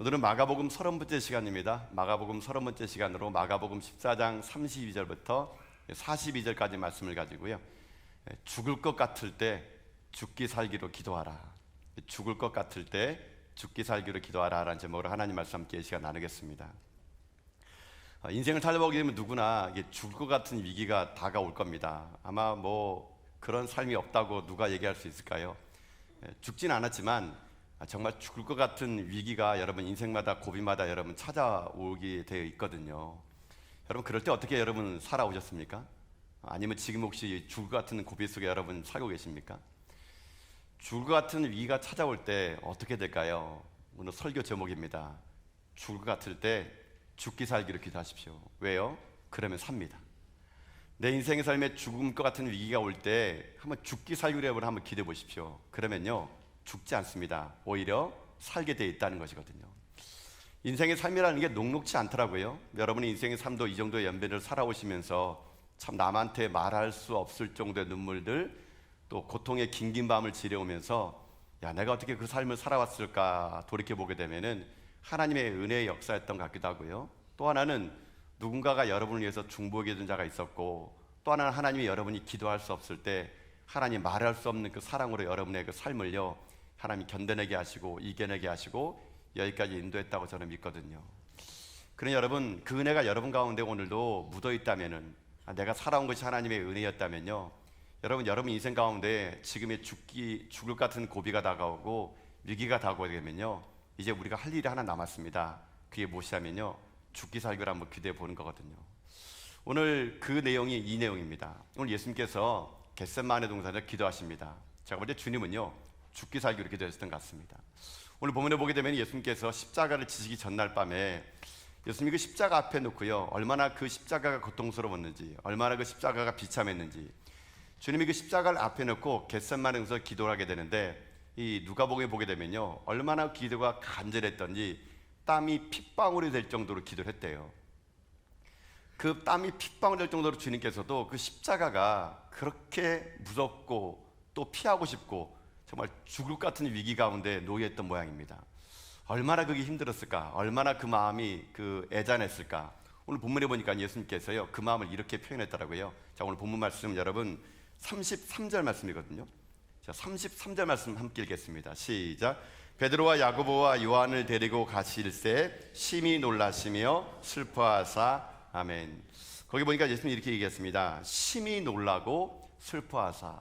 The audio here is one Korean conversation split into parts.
오늘은 마가복음 30번째 시간입니다. 마가복음 30번째 시간으로 마가복음 14장 32절부터 42절까지 말씀을 가지고요, 죽을 것 같을 때 죽기 살기로 기도하라, 죽을 것 같을 때 죽기 살기로 기도하라 라는 제목으로 하나님 말씀 함께 이 시간 나누겠습니다. 인생을 살아보게 되면 누구나 죽을 것 같은 위기가 다가올 겁니다. 아마 그런 삶이 없다고 누가 얘기할 수 있을까요? 죽진 않았지만 정말 죽을 것 같은 위기가 여러분 인생마다 고비마다 여러분 찾아오게 되어 있거든요. 여러분 그럴 때 어떻게 여러분 살아오셨습니까? 아니면 지금 혹시 죽을 것 같은 고비 속에 여러분 살고 계십니까? 죽을 것 같은 위기가 찾아올 때 어떻게 될까요? 오늘 설교 제목입니다. 죽을 것 같을 때 죽기 살기로 기도하십시오. 왜요? 그러면 삽니다. 내 인생의 삶에 죽을 것 같은 위기가 올 때 한번 죽기 살기로 한번 기도해 보십시오. 그러면요 죽지 않습니다. 오히려 살게 돼 있다는 것이거든요. 인생의 삶이라는 게 녹록지 않더라고요. 여러분의 인생의 삶도 이 정도의 연배를 살아오시면서 참 남한테 말할 수 없을 정도의 눈물들, 또 고통의 긴긴 밤을 지려오면서 내가 어떻게 그 삶을 살아왔을까 돌이켜보게 되면은 하나님의 은혜의 역사였던 것 같기도 하고요. 또 하나는 누군가가 여러분을 위해서 중보해 준 자가 있었고, 또 하나는 하나님이 여러분이 기도할 수 없을 때 하나님 말할 수 없는 그 사랑으로 여러분의 그 삶을요 하나님이 견뎌내게 하시고 이겨내게 하시고 여기까지 인도했다고 저는 믿거든요. 그러니 여러분 그 은혜가 여러분 가운데 오늘도 묻어 있다면은, 내가 살아온 것이 하나님의 은혜였다면요, 여러분 인생 가운데 지금의 죽을 것 같은 고비가 다가오고 위기가 다가오게 되면요, 이제 우리가 할 일이 하나 남았습니다. 그게 무엇이냐면요, 죽기 살기를 한번 기대해 보는 거거든요. 오늘 그 내용이 이 내용입니다. 오늘 예수님께서 겟세마네 동산에서 기도하십니다. 제가 볼 때 주님은요 죽기 살기로 기도하셨던 것 같습니다. 오늘 본문에 보게 되면 예수님께서 십자가를 지시기 전날 밤에 예수님이 그 십자가 앞에 놓고요, 얼마나 그 십자가가 고통스러웠는지, 얼마나 그 십자가가 비참했는지, 주님이 그 십자가를 앞에 놓고 겟세마네 동산에서 기도를 하게 되는데, 이 누가복음에 보게 되면요 얼마나 기도가 간절했던지 땀이 핏방울이 될 정도로 기도를 했대요. 그 땀이 핏방울이 될 정도로 주님께서도 그 십자가가 그렇게 무섭고 또 피하고 싶고 정말 죽을 것 같은 위기 가운데 놓여있던 모양입니다. 얼마나 그게 힘들었을까, 얼마나 그 마음이 애잔했을까. 오늘 본문에 보니까 예수님께서요 그 마음을 이렇게 표현했더라고요. 자, 오늘 본문 말씀 여러분 33절 말씀이거든요. 자, 33절 말씀 함께 읽겠습니다. 시작. 베드로와 야고보와 요한을 데리고 가실새 심히 놀라시며 슬퍼하사. 아멘. 거기 보니까 예수님이 이렇게 얘기했습니다. 심히 놀라고 슬퍼하사.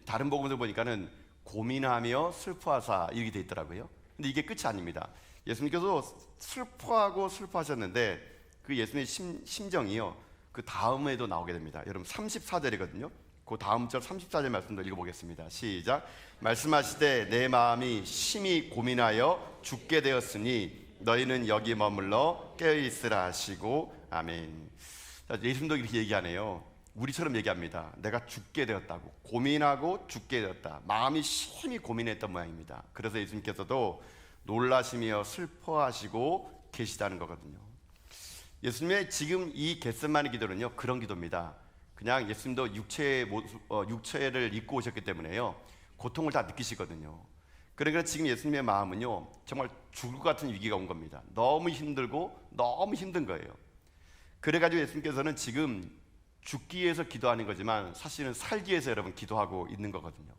다른 복음을 보니까는 고민하며 슬퍼하사 이렇게 돼 있더라고요. 근데 이게 끝이 아닙니다. 예수님께서 슬퍼하고 슬퍼하셨는데 그 예수님의 심정이요 그 다음에도 나오게 됩니다. 여러분 34절이거든요. 그 다음 절 34절 말씀도 읽어보겠습니다. 시작. 말씀하시되 내 마음이 심히 고민하여 죽게 되었으니 너희는 여기 머물러 깨어있으라 하시고. 아멘. 자, 예수님도 이렇게 얘기하네요. 우리처럼 얘기합니다. 내가 죽게 되었다고, 고민하고 죽게 되었다. 마음이 심히 고민했던 모양입니다. 그래서 예수님께서도 놀라시며 슬퍼하시고 계시다는 거거든요. 예수님의 지금 이 겟세마네 기도는요 그런 기도입니다. 그냥 예수님도 육체를 입고 오셨기 때문에요 고통을 다 느끼시거든요. 그러니까 지금 예수님의 마음은요 정말 죽을 것 같은 위기가 온 겁니다. 너무 힘들고 너무 힘든 거예요. 그래가지고 예수님께서는 지금 죽기 위해서 기도하는 거지만 사실은 살기 위해서 여러분 기도하고 있는 거거든요.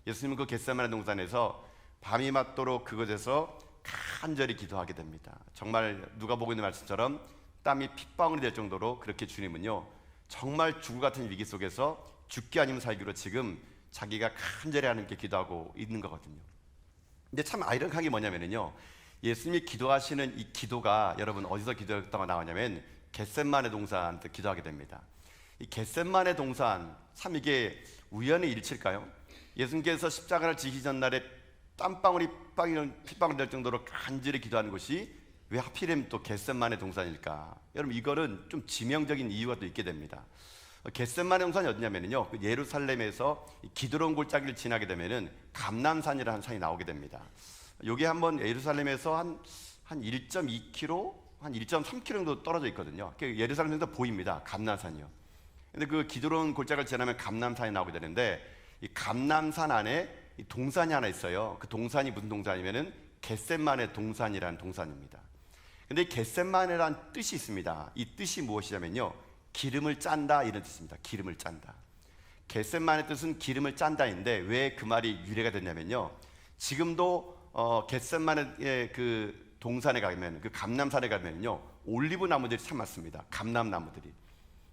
예수님은 그 겟세마네 동산에서 밤이 맞도록 그곳에서 간절히 기도하게 됩니다. 정말 누가 보고 있는 말씀처럼 땀이 핏방울이 될 정도로 그렇게 주님은요 정말 죽을 같은 위기 속에서 죽기 아니면 살기로 지금 자기가 간절히 하나님께 기도하고 있는 거거든요. 근데 참 아이러니한 게 뭐냐면요, 예수님이 기도하시는 이 기도가 여러분 어디서 기도했다가 나오냐면 겟세마네 동산에서 기도하게 됩니다. 이 겟세마네 동산, 참 이게 우연의 일치일까요? 예수님께서 십자가를 지기 전날에 땀방울이 핏방울이 될 정도로 간절히 기도하는 곳이 왜 하필이면 또 겟세마네 동산일까? 여러분 이거는 좀 지명적인 이유가 또 있게 됩니다. 겟세마네 동산이 어디냐면요 예루살렘에서 기드론 골짜기를 지나게 되면은 감람산이라는 산이 나오게 됩니다. 여기 한번 예루살렘에서 한 1.2km, 한 1.3km 정도 떨어져 있거든요. 예루살렘에서 보입니다. 감람산이요. 근데 그 기드론 골짜기를 지나면 감람산이 나오게 되는데, 이 감람산 안에 이 동산이 하나 있어요. 그 동산이 무슨 동산이면은 겟셋만의 동산이라는 동산입니다. 근데 겟셋만이라는 뜻이 있습니다. 이 뜻이 무엇이냐면요, 기름을 짠다 이런 뜻입니다. 기름을 짠다. 겟셋만의 뜻은 기름을 짠다인데 왜 그 말이 유래가 됐냐면요, 지금도 겟셋만의 그 동산에 가면, 그 감람산에 가면요, 올리브 나무들이 참 많습니다. 감람나무들이.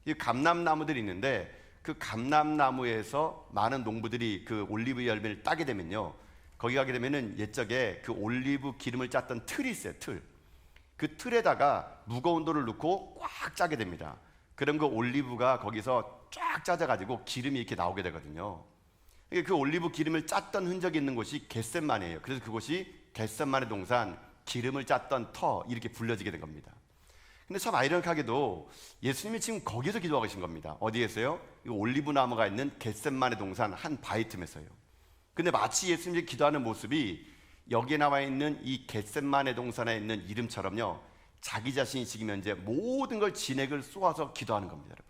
이 감람나무들이 있는데 그 감람나무에서 많은 농부들이 그 올리브 열매를 따게 되면요, 거기 가게 되면은 옛적에 그 올리브 기름을 짰던 틀이 있어요. 틀. 그 틀에다가 무거운 돌을 넣고 꽉 짜게 됩니다. 그럼 그 올리브가 거기서 쫙 짜져가지고 기름이 이렇게 나오게 되거든요. 그 올리브 기름을 짰던 흔적이 있는 곳이 겟셋만이에요. 그래서 그곳이 겟셋만의 동산, 기름을 짰던 터, 이렇게 불려지게 된 겁니다. 근데 참 아이러니하게도 예수님이 지금 거기서 기도하고 계신 겁니다. 어디에서요? 이 올리브 나무가 있는 겟셋만의 동산 한 바위 틈에서요. 근데 마치 예수님이 기도하는 모습이 여기에 나와 있는 이 겟셋만의 동산에 있는 이름처럼요, 자기 자신이 지금 현재 모든 걸 진액을 쏘아서 기도하는 겁니다, 여러분.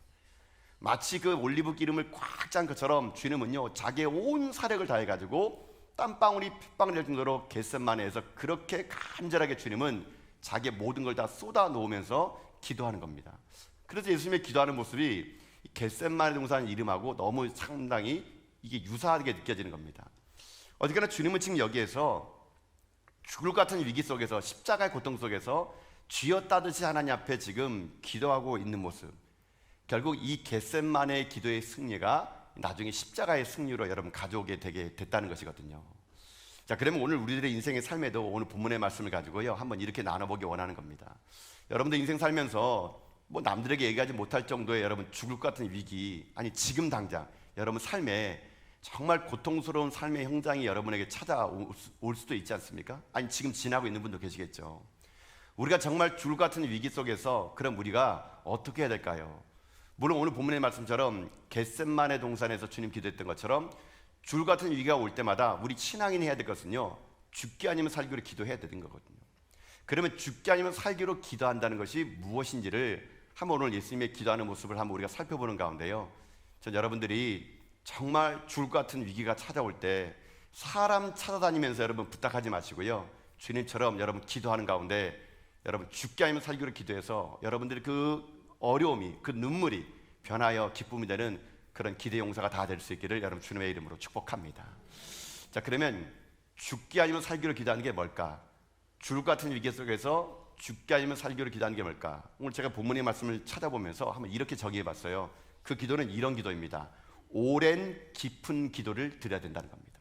마치 그 올리브 기름을 꽉 짠 것처럼 주님은요, 자기의 온 사력을 다해가지고 땀방울이 핏방울 될 정도로 겟셋만에서 그렇게 간절하게 주님은 자기의 모든 걸 다 쏟아 놓으면서 기도하는 겁니다. 그래서 예수님의 기도하는 모습이 겟셋만의 동산 이름하고 너무 상당히 이게 유사하게 느껴지는 겁니다. 어쨌거나 주님은 지금 여기에서 죽을 것 같은 위기 속에서, 십자가의 고통 속에서 쥐었다듯이 하나님 앞에 지금 기도하고 있는 모습, 결국 이 겟셋만의 기도의 승리가 나중에 십자가의 승리로 여러분 가져오게 되게 됐다는 것이거든요. 자, 그러면 오늘 우리들의 인생의 삶에도 오늘 본문의 말씀을 가지고요, 한번 이렇게 나눠보기 원하는 겁니다. 여러분들 인생 살면서 뭐 남들에게 얘기하지 못할 정도의 여러분 죽을 것 같은 위기, 아니 지금 당장 여러분 삶에 정말 고통스러운 삶의 현장이 여러분에게 찾아올 수도 있지 않습니까? 아니 지금 지나고 있는 분도 계시겠죠. 우리가 정말 죽을 것 같은 위기 속에서 그럼 우리가 어떻게 해야 될까요? 물론 오늘 본문의 말씀처럼 겟셋만의 동산에서 주님 기도했던 것처럼 죽을 것 같은 위기가 올 때마다 우리 신앙인이 해야 될 것은요, 죽기 아니면 살기로 기도해야 되는 거거든요. 그러면 죽기 아니면 살기로 기도한다는 것이 무엇인지를 한번 오늘 예수님의 기도하는 모습을 한번 우리가 살펴보는 가운데요, 전 여러분들이 정말 죽을 것 같은 위기가 찾아올 때 사람 찾아다니면서 여러분 부탁하지 마시고요, 주님처럼 여러분 기도하는 가운데 여러분 죽기 아니면 살기로 기도해서 여러분들이 그 어려움이, 그 눈물이 변하여 기쁨이 되는 그런 기대 용사가 다 될 수 있기를 여러분 주님의 이름으로 축복합니다. 자, 그러면 죽기 아니면 살기로 기도하는 게 뭘까? 죽을 것 같은 위기 속에서 죽기 아니면 살기로 기도하는 게 뭘까? 오늘 제가 본문의 말씀을 찾아보면서 한번 이렇게 정의해 봤어요. 그 기도는 이런 기도입니다. 오랜 깊은 기도를 드려야 된다는 겁니다.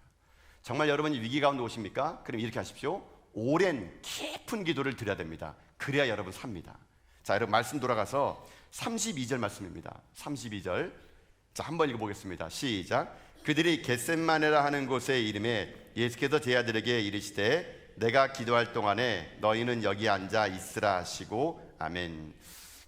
정말 여러분이 위기 가운데 오십니까? 그럼 이렇게 하십시오. 오랜 깊은 기도를 드려야 됩니다. 그래야 여러분 삽니다. 자, 여러분 말씀 돌아가서 32절 말씀입니다. 32절. 자, 한번 읽어보겠습니다. 시작. 그들이 겟셋마네라 하는 곳의 이름에 예수께서 제 아들에게 이르시되 내가 기도할 동안에 너희는 여기 앉아 있으라 하시고 아멘.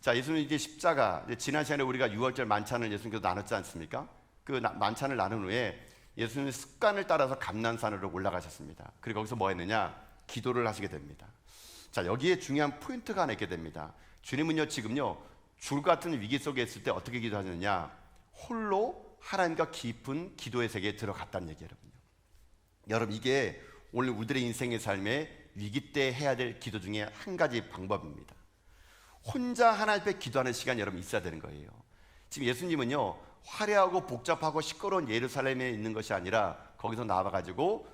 자, 예수님 이제 십자가, 지난 시간에 우리가 6월절 만찬을 예수님께서 나눴지 않습니까? 그 만찬을 나눈 후에 예수님은 습관을 따라서 감난산으로 올라가셨습니다. 그리고 거기서 뭐 했느냐? 기도를 하시게 됩니다. 자, 여기에 중요한 포인트가 하나 있게 됩니다. 주님은요, 지금요, 죽을 것 같은 위기 속에 있을 때 어떻게 기도하느냐? 홀로 하나님과 깊은 기도의 세계에 들어갔다는 얘기예요, 여러분요. 여러분, 이게 오늘 우리들의 인생의 삶에 위기 때 해야 될 기도 중에 한 가지 방법입니다. 혼자 하나님 앞에 기도하는 시간이 여러분 있어야 되는 거예요. 지금 예수님은요, 화려하고 복잡하고 시끄러운 예루살렘에 있는 것이 아니라 거기서 나와가지고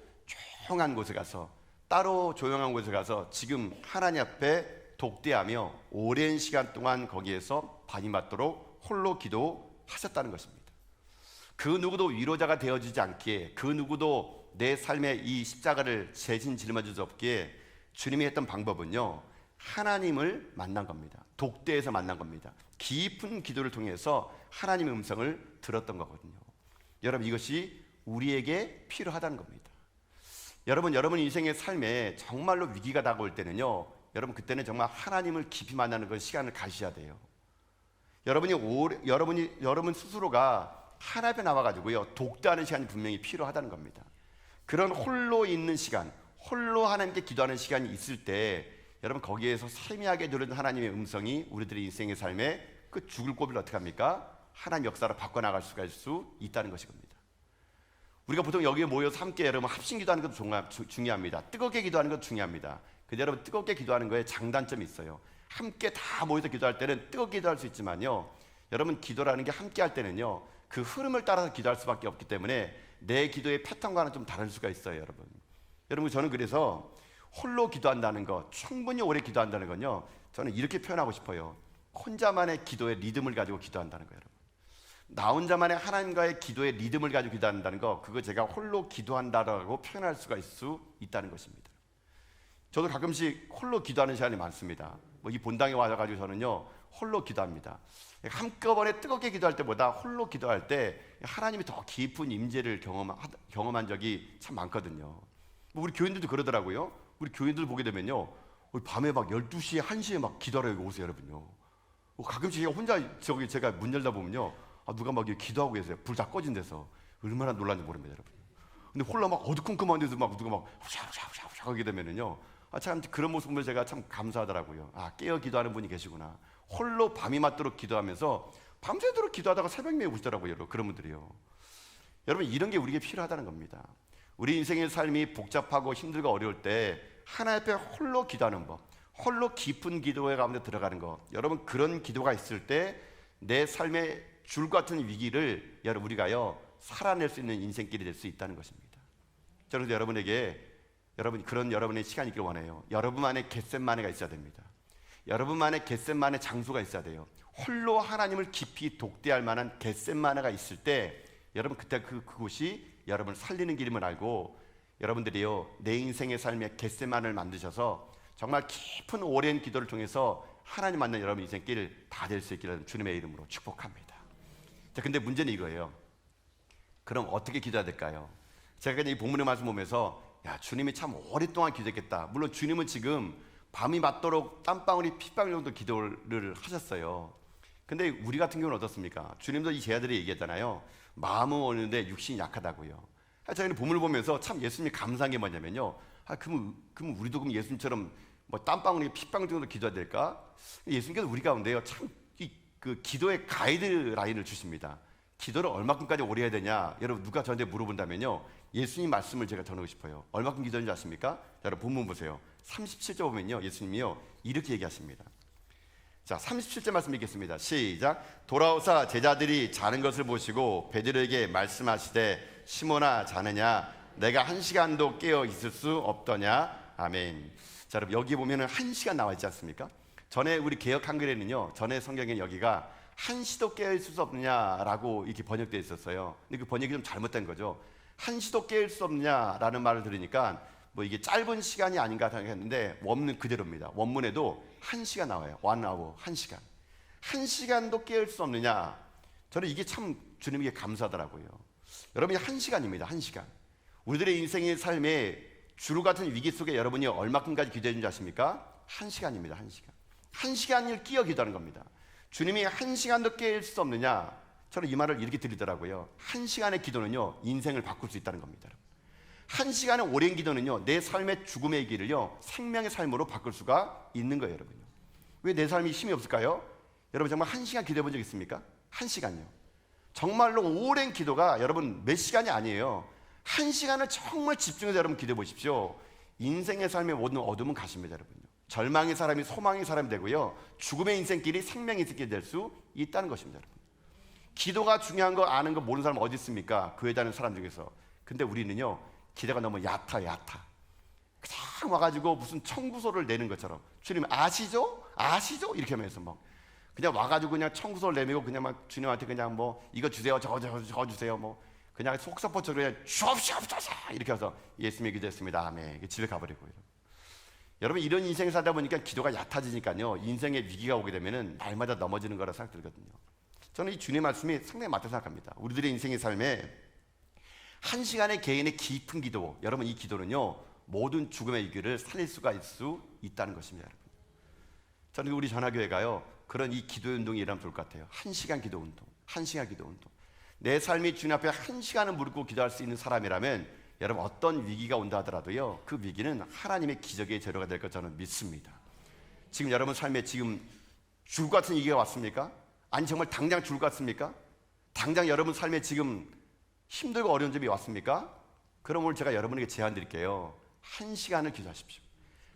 조용한 곳에 가서, 따로 조용한 곳에 가서 지금 하나님 앞에 독대하며 오랜 시간 동안 거기에서 밤이 맞도록 홀로 기도하셨다는 것입니다. 그 누구도 위로자가 되어주지 않기에, 그 누구도 내 삶에 이 십자가를 대신 짊어질 수 없기에 주님이 했던 방법은요, 하나님을 만난 겁니다. 독대에서 만난 겁니다. 깊은 기도를 통해서 하나님의 음성을 들었던 거거든요. 여러분, 이것이 우리에게 필요하다는 겁니다. 여러분 인생의 삶에 정말로 위기가 다가올 때는요, 여러분 그때는 정말 하나님을 깊이 만나는 그 시간을 가셔야 돼요. 여러분 스스로가 하나님 앞에 나와가지고요, 독대하는 시간이 분명히 필요하다는 겁니다. 그런 홀로 있는 시간, 홀로 하나님께 기도하는 시간이 있을 때 여러분 거기에서 세미하게 들리는 하나님의 음성이 우리들의 인생의 삶에 그 죽을 고비를 어떻게 합니까? 하나님 역사로 바꿔나갈 수가 있을 수 있다는 것이 겁니다. 우리가 보통 여기에 모여서 함께 여러분 합심 기도하는 것도 중요합니다. 뜨겁게 기도하는 것도 중요합니다. 근데 여러분 뜨겁게 기도하는 거에 장단점이 있어요. 함께 다 모여서 기도할 때는 뜨겁게 기도할 수 있지만요, 여러분 기도라는 게 함께 할 때는요, 그 흐름을 따라서 기도할 수밖에 없기 때문에 내 기도의 패턴과는 좀 다를 수가 있어요. 여러분 저는 그래서 홀로 기도한다는 것, 충분히 오래 기도한다는 건요, 저는 이렇게 표현하고 싶어요. 혼자만의 기도의 리듬을 가지고 기도한다는 거예요. 여러분, 나 혼자만의 하나님과의 기도의 리듬을 가지고 기도한다는 거, 그거 제가 홀로 기도한다라고 표현할 수가 있다는 것입니다. 저도 가끔씩 홀로 기도하는 시간이 많습니다. 이 본당에 와가지고 저는요, 홀로 기도합니다. 한꺼번에 뜨겁게 기도할 때보다 홀로 기도할 때 하나님이 더 깊은 임재를 경험한 적이 참 많거든요. 우리 교인들도 그러더라고요. 우리 교인들 보게 되면요, 밤에 막 12시에 1시에 막 기도하러 오세요. 여러분요, 가끔씩 혼자 제가 문 열다 보면요, 누가 막 기도하고 계세요. 불 다 꺼진 데서. 얼마나 놀란지 모릅니다. 여러분. 근데 홀로 막 어두컴컴한 데서 막 누가 막 샤샤샤샤 하게 되면은요, 참 그런 모습을 제가 참 감사하더라고요. 깨어 기도하는 분이 계시구나. 홀로 밤이 맞도록 기도하면서 밤새도록 기도하다가 새벽매에 오시더라고요. 그런 분들이요. 여러분, 이런 게 우리에게 필요하다는 겁니다. 우리 인생의 삶이 복잡하고 힘들고 어려울 때 하나님 앞에 홀로 기도하는 법, 홀로 깊은 기도의 가운데 들어가는 것, 여러분 그런 기도가 있을 때 내 삶의 줄 같은 위기를 우리가요 살아낼 수 있는 인생길이 될 수 있다는 것입니다. 저는 여러분의 시간이 있길 원해요. 여러분만의 겟셋마네가 있어야 됩니다. 여러분만의 겟셋마네 장소가 있어야 돼요. 홀로 하나님을 깊이 독대할 만한 겟셋마네가 있을 때 여러분 그때 그곳이 여러분을 살리는 길임을 알고 여러분들이요 내 인생의 삶의 겟셋마네를 만드셔서 정말 깊은 오랜 기도를 통해서 하나님 만난 여러분 인생길 다 될 수 있기를 주님의 이름으로 축복합니다. 자, 근데 문제는 이거예요. 그럼 어떻게 기도해야 될까요? 제가 이 본문의 말씀 보면서 주님이 참 오랫동안 기도했겠다. 물론 주님은 지금 밤이 맞도록 땀방울이 핏방울 정도 기도를 하셨어요. 근데 우리 같은 경우는 어떻습니까? 주님도 이 제자들이 얘기했잖아요. 마음은 오는데 육신이 약하다고요. 저희는 본문을 보면서 참 예수님이 감사한 게 뭐냐면요, 그럼 우리도 그럼 예수님처럼 땀방울이 핏방울 정도 기도해야 될까? 예수님께서 우리 가운데요 참 그 기도의 가이드라인을 주십니다. 기도를 얼마큼까지 오래 해야 되냐? 여러분 누가 저한테 물어본다면요, 예수님 말씀을 제가 전하고 싶어요. 얼마큼 기도하는지 아십니까? 여러분 본문 보세요. 37절 보면요, 예수님이요 이렇게 얘기하십니다. 자, 37절 말씀 읽겠습니다. 시작. 돌아오사 제자들이 자는 것을 보시고 베드로에게 말씀하시되 시몬아 자느냐? 내가 1시간도 깨어 있을 수 없더냐? 아멘. 자, 여러분 여기 보면은 1시간 나와 있지 않습니까? 전에 우리 개역 한글에는요, 전에 성경에 여기가 한시도 깨어 있을 수 없느냐라고 이렇게 번역되어 있었어요. 근데 그 번역이 좀 잘못된 거죠. 한시도 깨어 있을 수 없느냐라는 말을 들으니까 이게 짧은 시간이 아닌가 생각했는데 원문 그대로입니다. 원문에도 1시간 나와요. 1 hour, 1시간. 1시간도 깨어 있을 수 없느냐. 저는 이게 참 주님에게 감사하더라고요. 여러분이 1시간입니다. 1시간. 우리들의 인생의 삶에 주루 같은 위기 속에 여러분이 얼마큼까지 기도해 준지 아십니까? 1시간입니다. 1시간. 1시간을 끼어 기도하는 겁니다. 주님이 1시간도 깨일 수 없느냐? 저는 이 말을 이렇게 드리더라고요. 1시간의 기도는요 인생을 바꿀 수 있다는 겁니다. 1시간의 오랜 기도는요 내 삶의 죽음의 길을요 생명의 삶으로 바꿀 수가 있는 거예요. 여러분요, 왜 내 삶이 힘이 없을까요? 여러분 정말 1시간 기도해 본 적 있습니까? 1시간요. 정말로 오랜 기도가 여러분 몇 시간이 아니에요. 1시간을 정말 집중해서 여러분 기도해 보십시오. 인생의 삶의 모든 어둠은 가십니다. 여러분요, 절망의 사람이 소망의 사람이 되고요, 죽음의 인생길이 생명의 인생길이 될 수 있다는 것입니다. 여러분, 기도가 중요한 거 아는 거 모르는 사람 어디 있습니까? 교회 다니는 사람 중에서. 근데 우리는요 기도가 너무 얕아. 그냥 와가지고 무슨 청구서를 내는 것처럼 주님 아시죠? 이렇게 하면서 막 그냥 와가지고 그냥 청구서를 내밀고 그냥 막 주님한테 그냥 이거 주세요, 저거 주세요, 그냥 속사포처럼 그냥 슈업슈업슈업 이렇게 해서 예수님의 기도했습니다, 아멘. 집에 가버리고요. 여러분 이런 인생을 살다 보니까 기도가 얕아지니까요 인생의 위기가 오게 되면은 날마다 넘어지는 거라 생각 들거든요. 저는 이 주님의 말씀이 상당히 맞다고 생각합니다. 우리들의 인생의 삶에 1시간의 개인의 깊은 기도, 여러분 이 기도는요 모든 죽음의 위기를 살릴 수가 있을 수 있다는 것입니다. 여러분, 저는 우리 전화교회가요 그런 이 기도 운동이 일어나면 좋을 것 같아요. 1시간 기도 운동, 1시간 기도 운동. 내 삶이 주님 앞에 1시간을 무릎 기도할 수 있는 사람이라면 여러분 어떤 위기가 온다 하더라도요 그 위기는 하나님의 기적의 재료가 될 것 저는 믿습니다. 지금 여러분 삶에 지금 죽을 것 같은 위기가 왔습니까? 아니 정말 당장 죽을 것 같습니까? 당장 여러분 삶에 지금 힘들고 어려운 점이 왔습니까? 그럼 오늘 제가 여러분에게 제안 드릴게요. 1시간을 기도하십시오.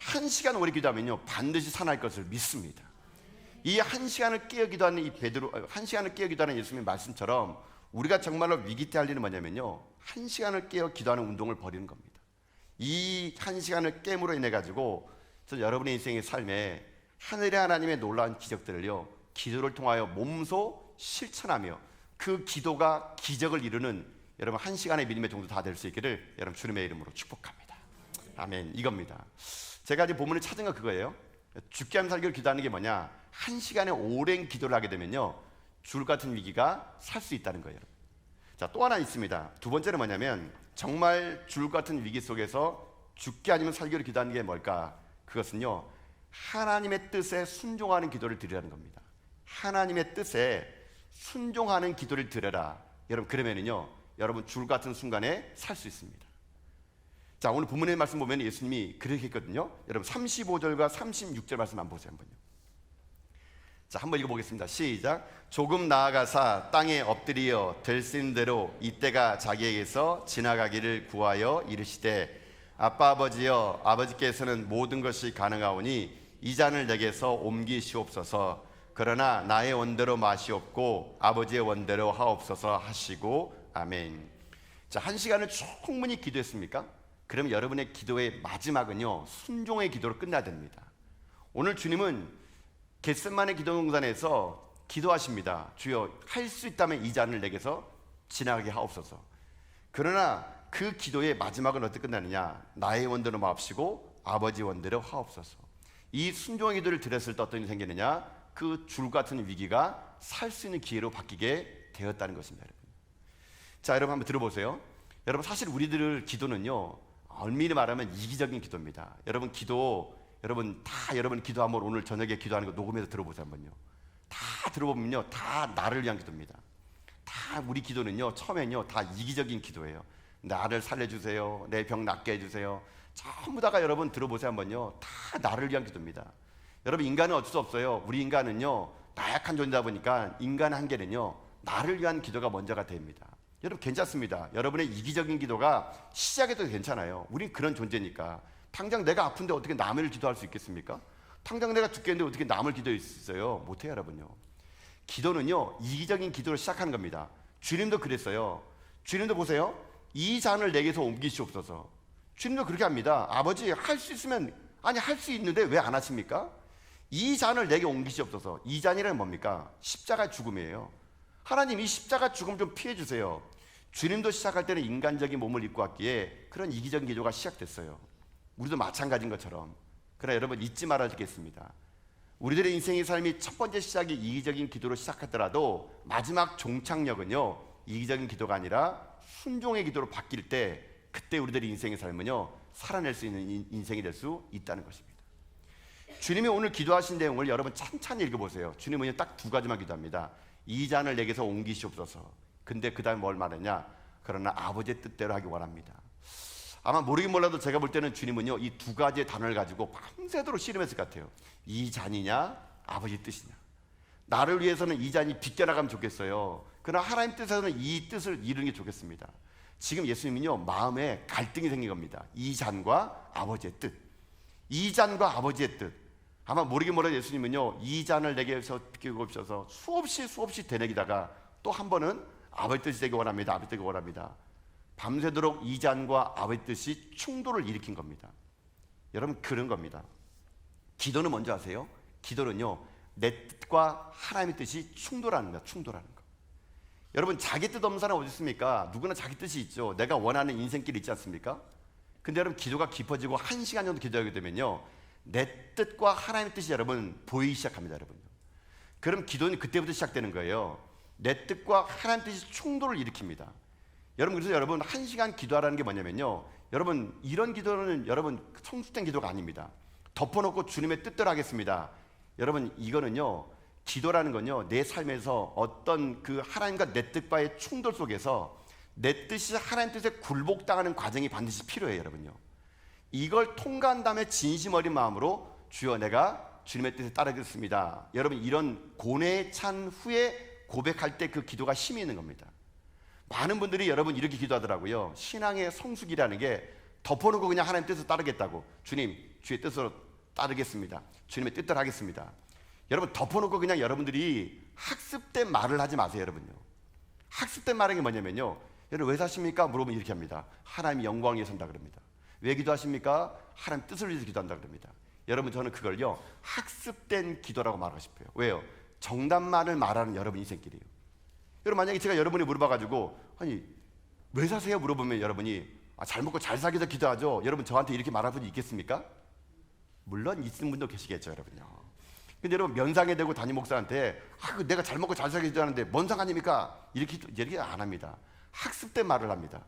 1시간 오래 기도하면요 반드시 살아날 것을 믿습니다. 이 1시간을 깨어 기도하는 이 베드로, 1시간을 깨어 기도하는 예수님의 말씀처럼 우리가 정말로 위기 때 할 일은 뭐냐면요 1시간을 깨어 기도하는 운동을 벌이는 겁니다. 이 1시간을 깨므로 인해 가지고 여러분의 인생의 삶에 하늘의 하나님의 놀라운 기적들을요 기도를 통하여 몸소 실천하며 그 기도가 기적을 이루는 여러분 1시간의 믿음의 정도 다 될 수 있기를 여러분 주님의 이름으로 축복합니다. 아멘. 이겁니다. 제가 이제 본문을 찾은 건 그거예요. 죽게 하면 살기를 기도하는 게 뭐냐, 1시간에 오랜 기도를 하게 되면요 죽을 것 같은 위기가 살 수 있다는 거예요. 자, 또 하나 있습니다. 두 번째는 뭐냐면 정말 죽을 것 같은 위기 속에서 죽게 아니면 살기를 기도하는 게 뭘까? 그것은요 하나님의 뜻에 순종하는 기도를 드리라는 겁니다. 하나님의 뜻에 순종하는 기도를 드려라. 여러분 그러면은요 여러분 죽을 것 같은 순간에 살 수 있습니다. 자, 오늘 본문의 말씀 보면 예수님이 그렇게 했거든요. 여러분 35절과 36절 말씀 한번 보세요. 한번요. 자, 한번 읽어보겠습니다. 시작. 조금 나아가사 땅에 엎드리어 될 수 있는 대로 이때가 자기에게서 지나가기를 구하여 이르시되 아빠 아버지여, 아버지께서는 모든 것이 가능하오니 이 잔을 내게서 옮기시옵소서. 그러나 나의 원대로 마시옵고 아버지의 원대로 하옵소서 하시고 아멘. 자, 1시간을 충분히 기도했습니까? 그럼 여러분의 기도의 마지막은요 순종의 기도로 끝나야 됩니다. 오늘 주님은 겟세마네 기도동산에서 기도하십니다. 주여, 할 수 있다면 이 잔을 내게서 지나가게 하옵소서. 그러나 그 기도의 마지막은 어떻게 끝나느냐, 나의 원대로 마옵시고 아버지 원대로 하옵소서. 이 순종의 기도를 드렸을 때 어떤 일이 생기느냐, 그 줄 같은 위기가 살 수 있는 기회로 바뀌게 되었다는 것입니다. 여러분. 자, 여러분 한번 들어보세요. 여러분 사실 우리들 기도는요 엄밀히 말하면 이기적인 기도입니다. 여러분 기도, 여러분 기도하면 오늘 저녁에 기도하는 거 녹음해서 들어보세요. 한번요. 다 들어보면요 다 나를 위한 기도입니다. 다 우리 기도는요 처음엔요 다 이기적인 기도예요. 나를 살려주세요, 내 병 낫게 해주세요. 전부 다가 여러분 들어보세요. 한번요 다 나를 위한 기도입니다. 여러분 인간은 어쩔 수 없어요. 우리 인간은요 나약한 존재다 보니까 인간의 한계는요 나를 위한 기도가 먼저가 됩니다. 여러분 괜찮습니다. 여러분의 이기적인 기도가 시작해도 괜찮아요. 우린 그런 존재니까. 당장 내가 아픈데 어떻게 남을 기도할 수 있겠습니까? 당장 내가 죽겠는데 어떻게 남을 기도할 수 있어요? 못해요. 여러분요. 기도는요 이기적인 기도로 시작하는 겁니다. 주님도 그랬어요. 주님도 보세요. 이 잔을 내게서 옮기시옵소서. 주님도 그렇게 합니다. 아버지, 할 수 있으면, 아니 할 수 있는데 왜 안 하십니까? 이 잔을 내게 옮기시옵소서. 이 잔이란 뭡니까? 십자가 죽음이에요. 하나님, 이 십자가 죽음 좀 피해 주세요. 주님도 시작할 때는 인간적인 몸을 입고 왔기에 그런 이기적인 기도가 시작됐어요. 우리도 마찬가지인 것처럼. 그러나 여러분 잊지 말아야 되겠습니다. 우리들의 인생의 삶이 첫 번째 시작이 이기적인 기도로 시작하더라도 마지막 종착역은요 이기적인 기도가 아니라 순종의 기도로 바뀔 때, 그때 우리들의 인생의 삶은요 살아낼 수 있는 인생이 될 수 있다는 것입니다. 주님이 오늘 기도하신 내용을 여러분 찬찬히 읽어보세요. 주님은 딱 두 가지만 기도합니다. 이 잔을 내게서 옮기시옵소서. 근데 그 다음에 뭘 말하냐, 그러나 아버지의 뜻대로 하기 원합니다. 아마 모르긴 몰라도 제가 볼 때는 주님은요 이 두 가지의 단어를 가지고 밤새도록 씨름했을 것 같아요. 이 잔이냐 아버지 뜻이냐. 나를 위해서는 이 잔이 비껴나가면 좋겠어요. 그러나 하나님 뜻에서는 이 뜻을 이루는 게 좋겠습니다. 지금 예수님은요 마음에 갈등이 생긴 겁니다. 이 잔과 아버지의 뜻, 이 잔과 아버지의 뜻. 아마 모르긴 몰라도 예수님은요 이 잔을 내게서 비키고 오셔서 수없이 되뇌기다가 또 한 번은 아버지 뜻이 되기 원합니다. 아버지 뜻이 원합니다. 밤새도록 이 잔과 아버지 뜻이 충돌을 일으킨 겁니다. 여러분 그런 겁니다. 기도는 뭔지 아세요? 기도는요 내 뜻과 하나님의 뜻이 충돌하는 거야. 충돌하는 거. 여러분 자기 뜻 없는 사람 어디 있습니까? 누구나 자기 뜻이 있죠. 내가 원하는 인생길이 있지 않습니까? 근데 여러분 기도가 깊어지고 1시간 정도 기도하게 되면요 내 뜻과 하나님의 뜻이 여러분 보이기 시작합니다. 여러분. 그럼 기도는 그때부터 시작되는 거예요. 내 뜻과 하나님 뜻이 충돌을 일으킵니다. 여러분 그래서 여러분 1시간 기도하라는 게 뭐냐면요 여러분 이런 기도는 여러분 성숙된 기도가 아닙니다. 덮어놓고 주님의 뜻대로 하겠습니다. 여러분 이거는요 기도라는 건요 내 삶에서 어떤 그 하나님과 내 뜻과의 충돌 속에서 내 뜻이 하나님 뜻에 굴복당하는 과정이 반드시 필요해요. 여러분요 이걸 통과한 다음에 진심 어린 마음으로 주여 내가 주님의 뜻에 따르겠습니다. 여러분 이런 고뇌에 찬 후에 고백할 때 그 기도가 힘이 있는 겁니다. 많은 분들이 여러분 이렇게 기도하더라고요. 신앙의 성숙이라는 게 덮어놓고 그냥 하나님 뜻을 따르겠다고. 주님, 주의 뜻으로 따르겠습니다. 주님의 뜻대로 하겠습니다. 여러분 덮어놓고 그냥 여러분들이 학습된 말을 하지 마세요. 여러분요, 학습된 말은 게 뭐냐면요, 여러분 왜 사십니까? 물어보면 이렇게 합니다. 하나님 영광 위해 산다 그럽니다. 왜 기도하십니까? 하나님 뜻을 위해서 기도한다 그럽니다. 여러분 저는 그걸요 학습된 기도라고 말하고 싶어요. 왜요? 정답만을 말하는 여러분 인생길이에요. 여러분 만약에 제가 여러분이 물어봐가지고 아니 왜 사세요? 물어보면 여러분이 잘 먹고 잘 살기 위해서 기도하죠. 여러분 저한테 이렇게 말할 분이 있겠습니까? 물론 있는 분도 계시겠죠. 여러분요. 근데 여러분 면상에 대고 담임 목사한테 내가 잘 먹고 잘 살기 기도하는데 뭔 상관입니까? 이렇게 안 합니다. 학습된 말을 합니다.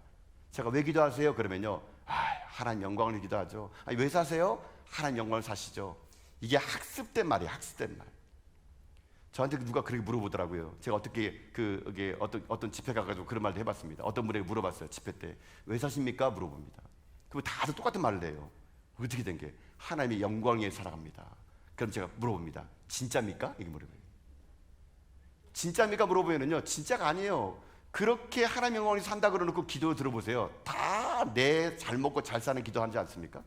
제가 왜 기도하세요? 그러면요, 하나님 영광을 위해 기도하죠. 왜 사세요? 하나님 영광을 사시죠. 이게 학습된 말이에요. 학습된 말. 저한테 누가 그렇게 물어보더라고요. 제가 어떻게 어떤 집회 가가지고 그런 말도 해봤습니다. 어떤 분에게 물어봤어요. 집회 때 왜 사십니까? 물어봅니다. 그럼 다들 똑같은 말을 해요. 어떻게 된 게? 하나님의 영광 위해 살아갑니다. 그럼 제가 물어봅니다. 진짜입니까? 이게 물어봐요. 진짜입니까? 물어보면요, 진짜가 아니에요. 그렇게 하나님 영광을 산다 그러놓고 기도 들어보세요. 다 내 잘 먹고 잘 사는 기도하지 않습니까?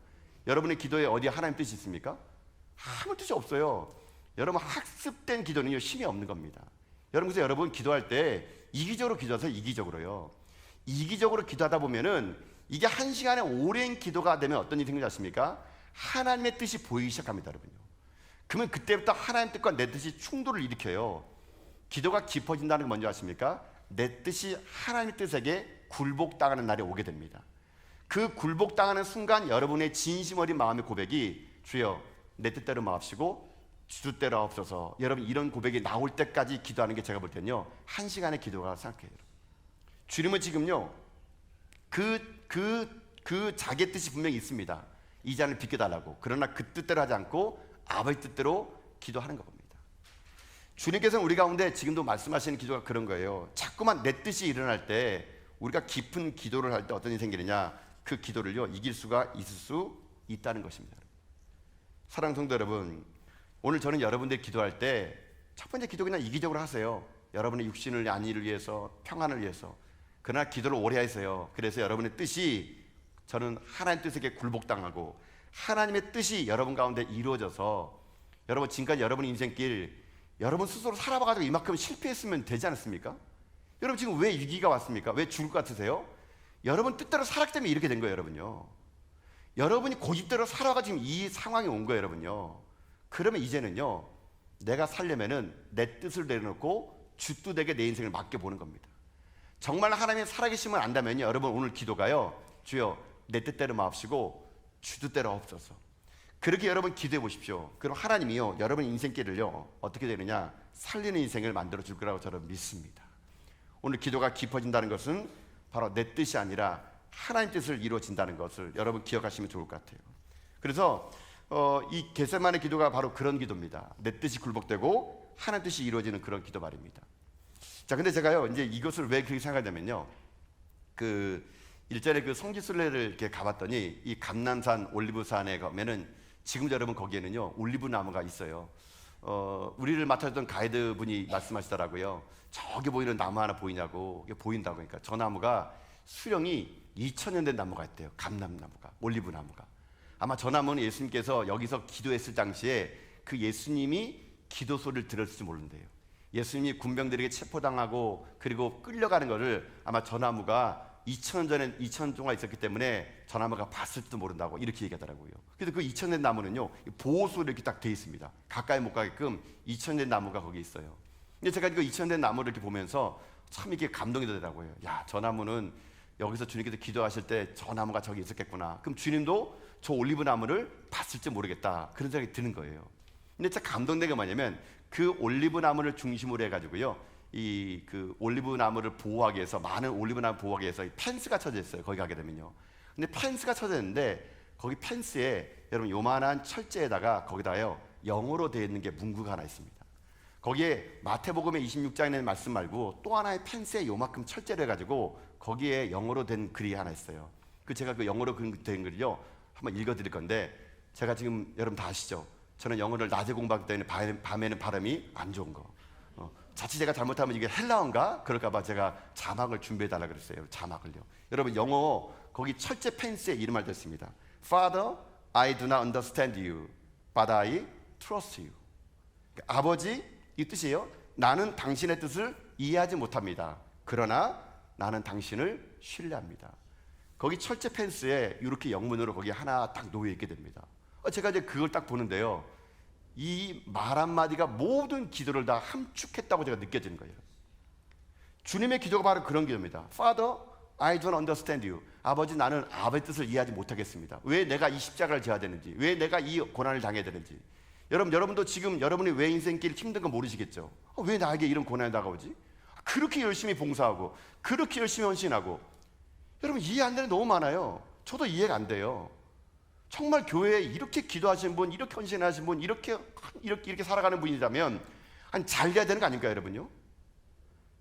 여러분의 기도에 어디에 하나님 뜻이 있습니까? 아무 뜻이 없어요. 여러분 학습된 기도는요 힘이 없는 겁니다. 그래서 여러분 기도할 때 이기적으로 기도하세요. 이기적으로요. 이기적으로 기도하다 보면은 이게 한 시간에 오랜 기도가 되면 어떤 일이 생기지 않습니까? 하나님의 뜻이 보이기 시작합니다, 여러분요. 그러면 그때부터 하나님 뜻과 내 뜻이 충돌을 일으켜요. 기도가 깊어진다는 건 뭔지 아십니까? 내 뜻이 하나님의 뜻에게 굴복당하는 날이 오게 됩니다. 그 굴복당하는 순간 여러분의 진심 어린 마음의 고백이 주여 내 뜻대로 마옵시고 주 뜻대로 하옵소서. 여러분 이런 고백이 나올 때까지 기도하는 게 제가 볼 때는요 1시간의 기도가 생각해요. 주님은 지금요 그 자기의 뜻이 분명히 있습니다. 이 잔을 비켜달라고. 그러나 그 뜻대로 하지 않고 아버지 뜻대로 기도하는 겁니다. 주님께서는 우리 가운데 지금도 말씀하시는 기도가 그런 거예요. 자꾸만 내 뜻이 일어날 때 우리가 깊은 기도를 할 때 어떤 일이 생기느냐, 그 기도를요 이길 수가 있을 수 있다는 것입니다. 사랑하는 성도 여러분, 오늘 저는 여러분들 기도할 때 첫 번째 기도 그냥 이기적으로 하세요. 여러분의 육신을 안위를 위해서, 평안을 위해서. 그러나 기도를 오래 하세요. 그래서 여러분의 뜻이, 저는 하나님 뜻에게 굴복당하고 하나님의 뜻이 여러분 가운데 이루어져서 여러분 지금까지 여러분 인생길 여러분 스스로 살아봐가지고 이만큼 실패했으면 되지 않았습니까? 여러분 지금 왜 위기가 왔습니까? 왜 죽을 것 같으세요? 여러분 뜻대로 살았기 때문에 이렇게 된 거예요. 여러분요, 여러분이 고집대로 살아가지고 지금 이 상황이 온 거예요. 여러분요, 그러면 이제는요 내가 살려면은 내 뜻을 내려놓고 주 뜻에게 내 인생을 맡겨보는 겁니다. 정말 하나님의 살아계심을 안다면요 여러분 오늘 기도가요, 주여 내 뜻대로 마옵시고 주 뜻대로 하옵소서. 그렇게 여러분 기도해 보십시오. 그럼 하나님이요 여러분 인생길을요 어떻게 되느냐, 살리는 인생을 만들어 줄 거라고 저는 믿습니다. 오늘 기도가 깊어진다는 것은 바로 내 뜻이 아니라 하나님 뜻을 이루어진다는 것을 여러분 기억하시면 좋을 것 같아요. 그래서 이 겟세마네 기도가 바로 그런 기도입니다. 내 뜻이 굴복되고 하나님 뜻이 이루어지는 그런 기도 말입니다. 자, 근데 제가요 이제 이것을 왜 그렇게 생각하냐면요, 그 일전에 그 성지순례를 이렇게 가봤더니 이 감남산 올리브산에 가면은 지금 여러분 거기에는요 올리브 나무가 있어요. 우리를 맡아줬던 가이드 분이 말씀하시더라고요. 저기 보이는 나무 하나 보이냐고. 이게 보인다고. 그러니까 저 나무가 수령이 2000년 된 나무가 있대요. 감람나무가, 올리브 나무가. 아마 저 나무는 예수님께서 여기서 기도했을 당시에 그 예수님이 기도 소리를 들었을지 모른대요. 예수님이 군병들에게 체포당하고 그리고 끌려가는 것을 아마 저 나무가 2000년 동안 있었기 때문에 저 나무가 봤을지도 모른다고 이렇게 얘기하더라고요. 그래서 그 2000년 나무는요 보호소로 이렇게 딱 돼 있습니다. 가까이 못 가게끔 2000년 나무가 거기 있어요. 근데 제가 그 2000년 나무를 이렇게 보면서 참 이렇게 감동이 되더라고요. 야, 저 나무는 여기서 주님께서 기도하실 때 저 나무가 저기 있었겠구나. 그럼 주님도 저 올리브 나무를 봤을지 모르겠다, 그런 생각이 드는 거예요. 근데 진짜 감동된 게 뭐냐면 그 올리브 나무를 중심으로 해가지고요 이 그 올리브 나무를 보호하기 위해서, 많은 올리브 나무 보호하기 위해서 펜스가 쳐져 있어요. 거기 가게 되면요. 근데 펜스가 쳐져 있는데 거기 펜스에 여러분 요만한 철제에다가 거기다요 영어로 되어 있는 게 문구가 하나 있습니다. 거기에 마태복음의 26장에 있는 말씀 말고 또 하나의 펜스에 요만큼 철제를 해가지고 거기에 영어로 된 글이 하나 있어요. 제가 그 영어로 된 글을요 한번 읽어드릴 건데, 제가 지금 여러분 다 아시죠? 저는 영어를 낮에 공부하기 때문에 밤에는 발음이 안 좋은 거. 자칫 제가 잘못하면 이게 헬라어인가? 그럴까봐 제가 자막을 준비해달라 그랬어요. 자막을요. 여러분 영어 거기 철제 펜스에 이름 알렸습니다. Father, I do not understand you, but I trust you. 아버지, 이 뜻이에요. 나는 당신의 뜻을 이해하지 못합니다. 그러나 나는 당신을 신뢰합니다. 거기 철제 펜스에 이렇게 영문으로 거기 하나 딱 놓여 있게 됩니다. 제가 이제 그걸 딱 보는데요. 이 말 한마디가 모든 기도를 다 함축했다고 제가 느껴지는 거예요. 주님의 기도가 바로 그런 기도입니다. Father, I don't understand you. 아버지, 나는 아버지의 뜻을 이해하지 못하겠습니다. 왜 내가 이 십자가를 져야 되는지, 왜 내가 이 고난을 당해야 되는지. 여러분도 지금 여러분이 왜 인생길 힘든 거 모르시겠죠? 왜 나에게 이런 고난이 다가오지? 그렇게 열심히 봉사하고 그렇게 열심히 헌신하고, 여러분 이해 안 되는 게 너무 많아요. 저도 이해가 안 돼요. 정말 교회에 이렇게 기도하시는 분, 이렇게 헌신하시는 분, 이렇게 살아가는 분이라면 아니 잘 돼야 되는 거 아닌가요, 여러분요?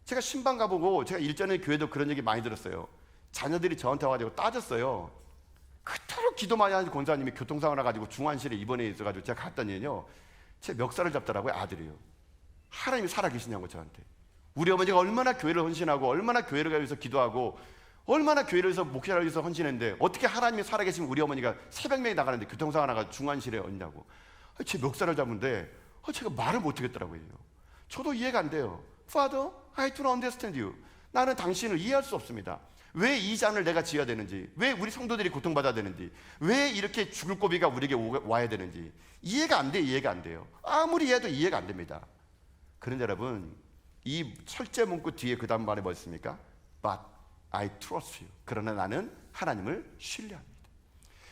제가 신방 가보고 제가 일전에 교회도 그런 얘기 많이 들었어요. 자녀들이 저한테 와가지고 따졌어요. 그토록 기도 많이 하는 권사님이 교통사고 나가지고 중환실에 입원해 있어가지고 제가 갔더니요, 제 멱살을 잡더라고요. 아들이요. 하나님이 살아계시냐고 저한테. 우리 어머니가 얼마나 교회를 헌신하고 얼마나 교회를 위해서 기도하고 얼마나 교회를 위해서 목회를 위해서 헌신했는데 어떻게 하나님이 살아계시면 우리 어머니가 새벽녘에 나가는데 교통사고 나가 중환실에 얹냐고. 제 멱살을 잡는데 제가 말을 못하겠더라고요. 저도 이해가 안 돼요. Father, I do not understand you. 나는 당신을 이해할 수 없습니다. 왜 이 잔을 내가 지어야 되는지, 왜 우리 성도들이 고통받아야 되는지, 왜 이렇게 죽을 고비가 우리에게 와야 되는지 이해가 안 돼요. 이해가 안 돼요. 아무리 이해해도 이해가 안 됩니다. 그런데 여러분, 이 철제 문구 뒤에 그 다음 말이 뭐였습니까? But I trust you. 그러나 나는 하나님을 신뢰합니다.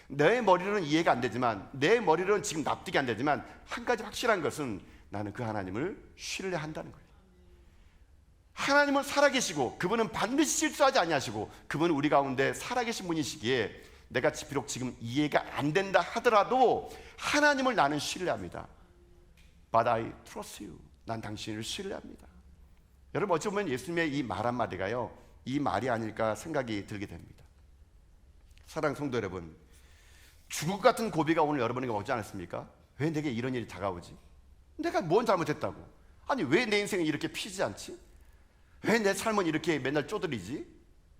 내 머리로는 이해가 안 되지만, 내 머리로는 지금 납득이 안 되지만 한 가지 확실한 것은 나는 그 하나님을 신뢰한다는 거예요. 하나님은 살아계시고 그분은 반드시 실수하지 아니하시고 그분은 우리 가운데 살아계신 분이시기에 내가 비록 지금 이해가 안 된다 하더라도 하나님을 나는 신뢰합니다. But I trust you. 난 당신을 신뢰합니다. 여러분, 어찌 보면 예수님의 이 말 한마디가요, 이 말이 아닐까 생각이 들게 됩니다. 사랑하는 성도 여러분, 죽을 것 같은 고비가 오늘 여러분에게 오지 않았습니까? 왜 내게 이런 일이 다가오지? 내가 뭔 잘못했다고? 아니 왜 내 인생이 이렇게 피지 않지? 왜 내 삶은 이렇게 맨날 쪼들리지?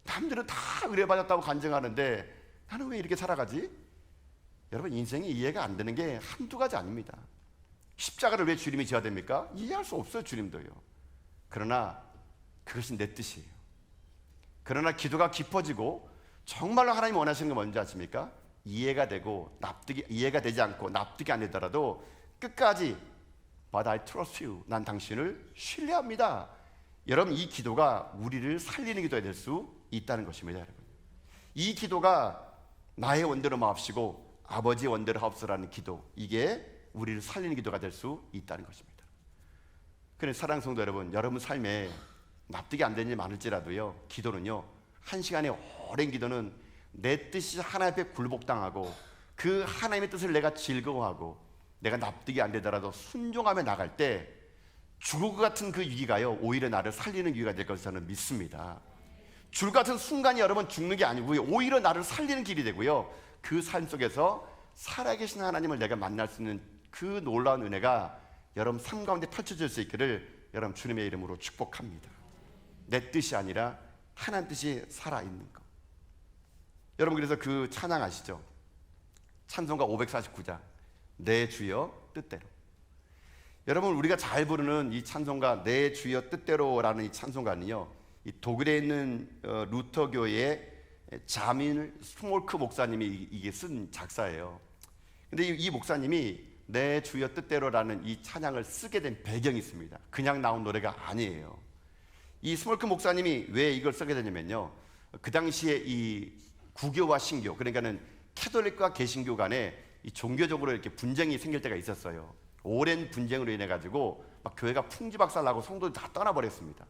남들은 다 의뢰받았다고 간증하는데 나는 왜 이렇게 살아가지? 여러분, 인생이 이해가 안 되는 게 한두 가지 아닙니다. 십자가를 왜 주님이 져야 됩니까? 이해할 수 없어요, 주님도요. 그러나 그것이 내 뜻이에요. 그러나 기도가 깊어지고 정말로 하나님이 원하시는 건 뭔지 아십니까? 이해가 되고 이해가 되지 않고 납득이 안 되더라도 끝까지 But I trust you. 난 당신을 신뢰합니다. 여러분, 이 기도가 우리를 살리는 기도가 될 수 있다는 것입니다. 여러분, 이 기도가 나의 원대로 마옵시고 아버지의 원대로 하옵소서라는 기도, 이게 우리를 살리는 기도가 될 수 있다는 것입니다. 그래서 사랑하는 성도 여러분, 여러분 삶에 납득이 안 되는 일이 많을지라도요, 기도는요, 한 시간의 오랜 기도는 내 뜻이 하나님 앞에 굴복당하고 그 하나님의 뜻을 내가 즐거워하고 내가 납득이 안 되더라도 순종하며 나갈 때 죽을 것 같은 그 위기가요, 오히려 나를 살리는 위기가 될 것을 저는 믿습니다. 죽을 것 같은 순간이 여러분 죽는 게 아니고요, 오히려 나를 살리는 길이 되고요, 그 삶 속에서 살아계신 하나님을 내가 만날 수 있는 그 놀라운 은혜가 여러분 삶 가운데 펼쳐질 수 있기를 여러분 주님의 이름으로 축복합니다. 내 뜻이 아니라 하나님 뜻이 살아있는 것. 여러분, 그래서 그 찬양 아시죠? 찬송가 549장, 내 주여 뜻대로. 여러분, 우리가 잘 부르는 이 찬송가 내 주여 뜻대로라는 이 찬송가는요, 이 독일에 있는 루터교의 자민 스몰크 목사님이 이게 쓴 작사예요. 근데 이 목사님이 내 주여 뜻대로라는 이 찬양을 쓰게 된 배경이 있습니다. 그냥 나온 노래가 아니에요. 이 스몰크 목사님이 왜 이걸 쓰게 되냐면요, 그 당시에 이 구교와 신교, 그러니까는 캐톨릭과 개신교 간에 이 종교적으로 이렇게 분쟁이 생길 때가 있었어요. 오랜 분쟁으로 인해 가지고 막 교회가 풍지박살나고 성도들이 다 떠나버렸습니다.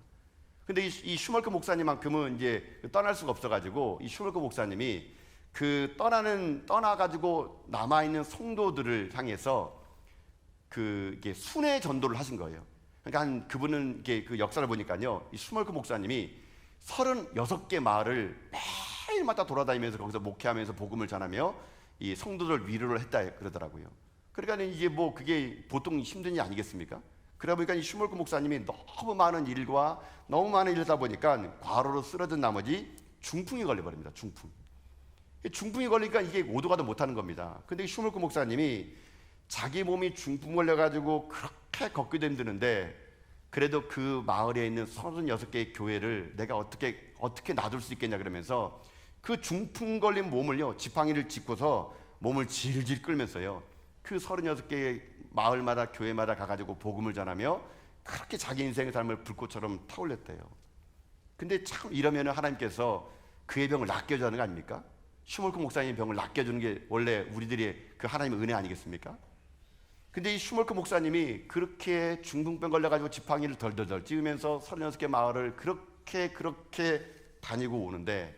근데 이 슈멀크 목사님만큼은 이제 떠날 수가 없어가지고 이 슈멀크 목사님이 그 떠나가지고 남아있는 성도들을 향해서 이게 순회 전도를 하신 거예요. 그러니까 그분은 이게 그 역사를 보니까요, 이 슈멀크 목사님이 36개 마을을 매일마다 돌아다니면서 거기서 목회하면서 복음을 전하며 이 성도들 위로를 했다 그러더라고요. 그러니까 이게 뭐 그게 보통 힘든 일 아니겠습니까? 그러다 보니까 이 슈몰크 목사님이 너무 많은 일과 너무 많은 일을 하다 보니까 과로로 쓰러진 나머지 중풍이 걸려버립니다. 중풍이 걸리니까 이게 오도 가도 못하는 겁니다. 근데 이 슈몰크 목사님이 자기 몸이 중풍 걸려가지고 그렇게 걷기도 힘드는데 그래도 그 마을에 있는 36개의 교회를 내가 어떻게 놔둘 수 있겠냐 그러면서 그 중풍 걸린 몸을요, 지팡이를 짚고서 몸을 질질 끌면서요, 그 36개의 마을마다 교회마다 가가지고 복음을 전하며 그렇게 자기 인생의 삶을 불꽃처럼 타올렸대요. 근데 참 이러면 하나님께서 그의 병을 낫게 해주는 거 아닙니까? 슈몰크 목사님의 병을 낫게 해주는 게 원래 우리들의 그 하나님의 은혜 아니겠습니까? 근데 이 슈몰크 목사님이 그렇게 중풍병 걸려가지고 지팡이를 덜덜덜 찌우면서 36개 마을을 그렇게 다니고 오는데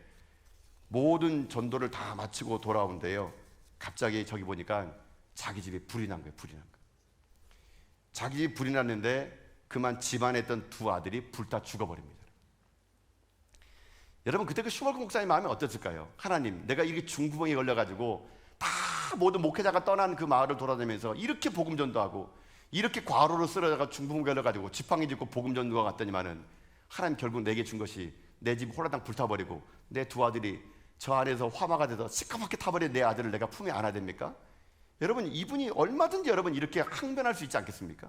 모든 전도를 다 마치고 돌아오는데요, 갑자기 저기 보니까 자기 집에 불이 난 거예요. 자기 집에 불이 났는데 그만 집안에 있던 두 아들이 불타 죽어버립니다. 여러분, 그때 그 슈몰크 목사님 마음이 어땠을까요? 하나님, 내가 이렇게 중풍병에 걸려가지고 다 모든 목회자가 떠난 그 마을을 돌아다니면서 이렇게 복음 전도하고 이렇게 과로로 쓰러져가 중풍병에 걸려가지고 지팡이 짚고 복음 전도가 갔더니만은 하나님 결국 내게 준 것이 내 집 홀라당 불타버리고 내 두 아들이 저 안에서 화마가 돼서 시커멓게 타버린 내 아들을 내가 품에 안아야 됩니까? 여러분, 이분이 얼마든지 여러분 이렇게 항변할 수 있지 않겠습니까?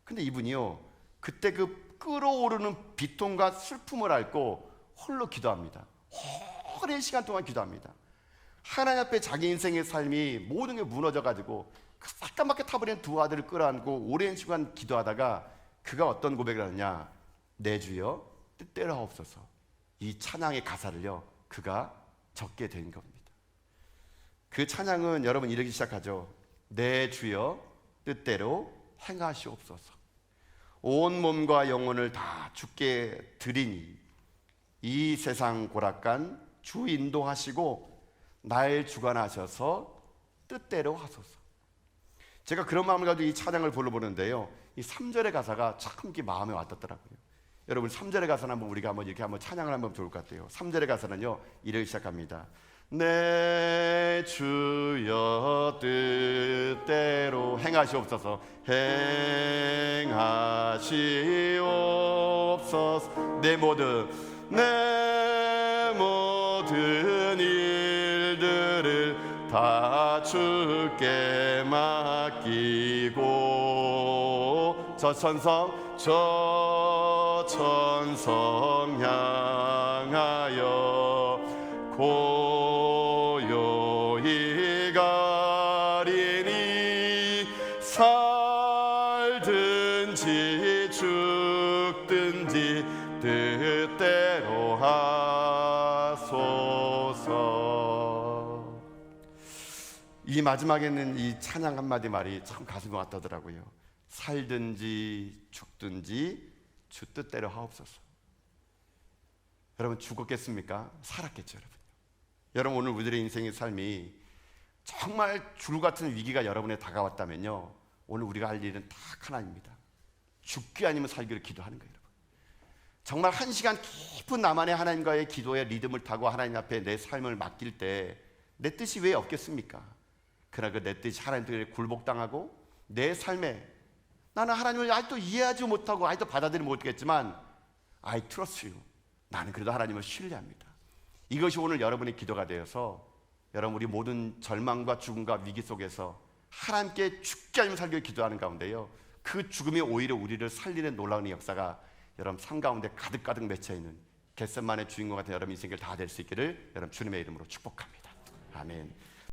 근데 이분이요, 그때 그 끓어오르는 비통과 슬픔을 앓고 홀로 기도합니다. 오랜 시간 동안 기도합니다. 하나님 앞에 자기 인생의 삶이 모든 게 무너져가지고 그 새까맣게 타버린 두 아들을 끌어안고 오랜 시간 기도하다가 그가 어떤 고백을 하느냐, 내 주여 뜻대로 하옵소서. 이 찬양의 가사를요, 그가 적게 된 겁니다. 그 찬양은 여러분 이렇게 시작하죠. 내 주여 뜻대로 행하시옵소서. 온 몸과 영혼을 다 주께 드리니 이 세상 고락간 주 인도하시고 날 주관하셔서 뜻대로 하소서. 제가 그런 마음을 가지고 이 찬양을 불러보는데요, 이 3절의 가사가 참 이렇게 마음에 와닿더라고요. 여러분, 3절의 가사는 한번 우리가 이렇게 한번 찬양을 한번 좋을 것 같아요. 3절의 가사는요, 이렇게 시작합니다. 내 주여 뜻대로 행하시옵소서. 행하시옵소서. 내 모든 일들을 다 주께 맡기고 저 천성 향하여 고요히 가리니 살든지 죽든지 뜻대로 하소서. 이 마지막에는 이 찬양 한마디 말이 참 가슴에 와닿더라고요. 살든지 죽든지 주 뜻대로 하옵소서. 여러분, 죽었겠습니까? 살았겠죠, 여러분. 여러분, 오늘 우리들의 인생의 삶이 정말 줄 같은 위기가 여러분에 다가왔다면요, 오늘 우리가 할 일은 딱 하나입니다. 죽기 아니면 살기를 기도하는 거예요, 여러분. 정말 한 시간 깊은 나만의 하나님과의 기도의 리듬을 타고 하나님 앞에 내 삶을 맡길 때 내 뜻이 왜 없겠습니까? 그러나 그 내 뜻이 하나님 뜻에 굴복당하고 내 삶에 나는 하나님을 아직도 이해하지 못하고 아직도 받아들이지 못했지만 I trust you. 나는 그래도 하나님을 신뢰합니다. 이것이 오늘 여러분의 기도가 되어서 여러분, 우리 모든 절망과 죽음과 위기 속에서 하나님께 죽게 아니면 살기를 기도하는 가운데요, 그 죽음이 오히려 우리를 살리는 놀라운 역사가 여러분 삶 가운데 가득가득 맺혀있는 겟세마네 주인공 같은 여러분 인생을 다 될 수 있기를 여러분 주님의 이름으로 축복합니다. 아멘.